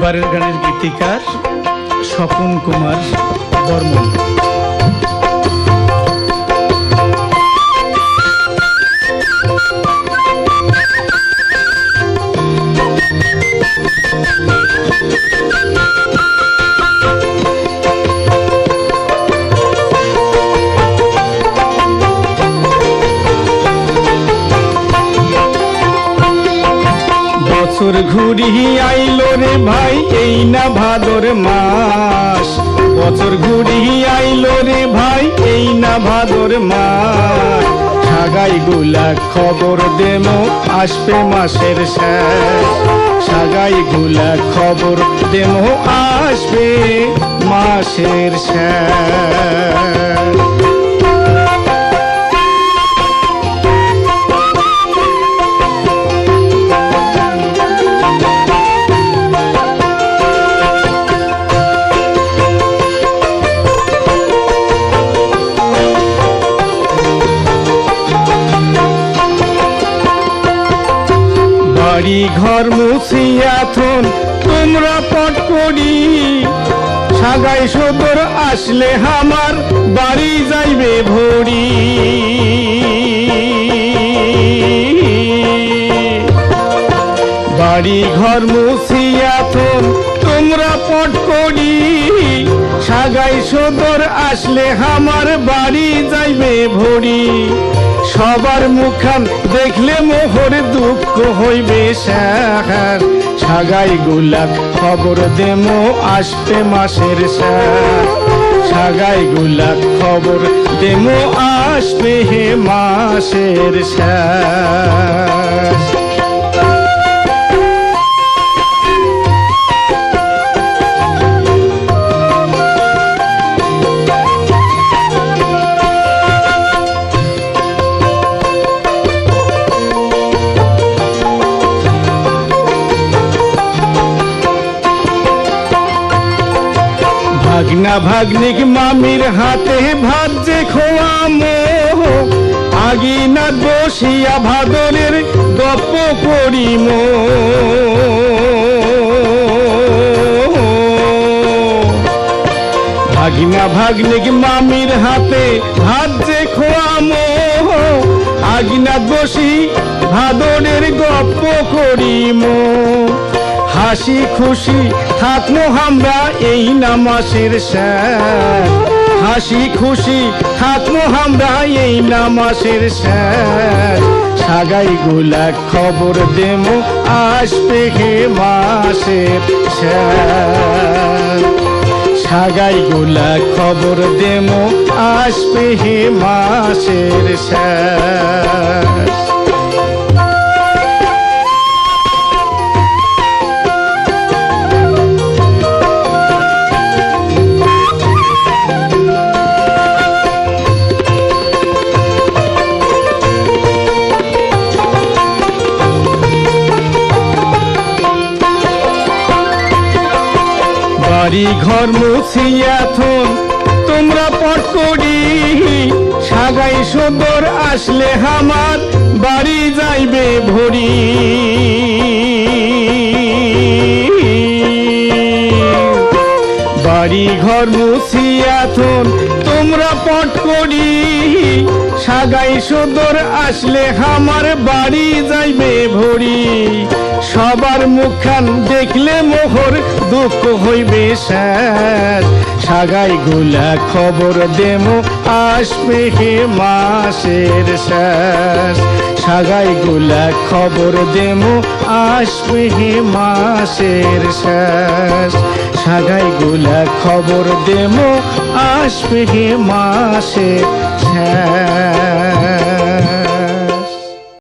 এবারের গানের গীতিকার স্বপন কুমার বর্মন। বছর ঘুরি আইলো রে ভাই এই না ভাদর মাস, বছর ঘুরি আইলো রে ভাই এই না ভাদর মাস। সাগাই গুলা খবর দেমো আসবে মাসের শেষ, সাগাই গুলা খবর দেমো আসবে মাসের শেষ। বাড়ি ঘর মুছিয়াথন তোমরা পট করি, সাগাই সদর আসলে আমার বাড়ি যাইবে ভরি। বাড়ি ঘর মুছিয়াথন তোমরা পট করি, সাগাই সদর আসলে আমার বাড়ি যাইবে ভরি। সবার মুখান দেখলে মোহর দুঃখ হইবে শেষ, সাগাই গুলা খবর দেমো আসবে মাসের শেষ, সাগাই গুলা খবর দেমো আসবে হে মাসের শেষ। ভাগনা ভাগ্নিক মামির হাতে ভাত যে খোয়ামো, আগিনা বসিয়া ভাদরের গপ্প করিম। ভাগনা ভাগ্নিক মামির হাতে ভাত যে খোয়ামো, আগিনা বসি ভাদরের গপ্প করিম। হাসি খুশি থাকবো আমরা এই না মাসের শেষ, হাসি খুশি থাকবো আমরা এই না মাসের শেষ। সাগাই গুলা খবর দেমো আসবে হে মাসের শেষ, সাগাই গুলা খবর দেমো আসবে হে মাসের শেষ। বাড়ি ঘর মুছিয়াথন তোমরা পট করি, সাগাই সদর আসলে আমার বাড়ি যাইবে ভরি। বাড়ি ঘর মুছিয়াথন তোমরা পট করি, সাগাই সদর আসলে আমার বাড়ি যাইবে ভরি। সবার মুখান দেখলে মোহর দুঃখ হইবে শেষ, সাগাই গুলা খবর দেমো আসবে হে মাসের শেষ, সাগাই গুলা খবর দেমো আসবে হে মাসের শেষ, সাগাই গুলা খবর দেমো আসবে হে মাসের শেষ।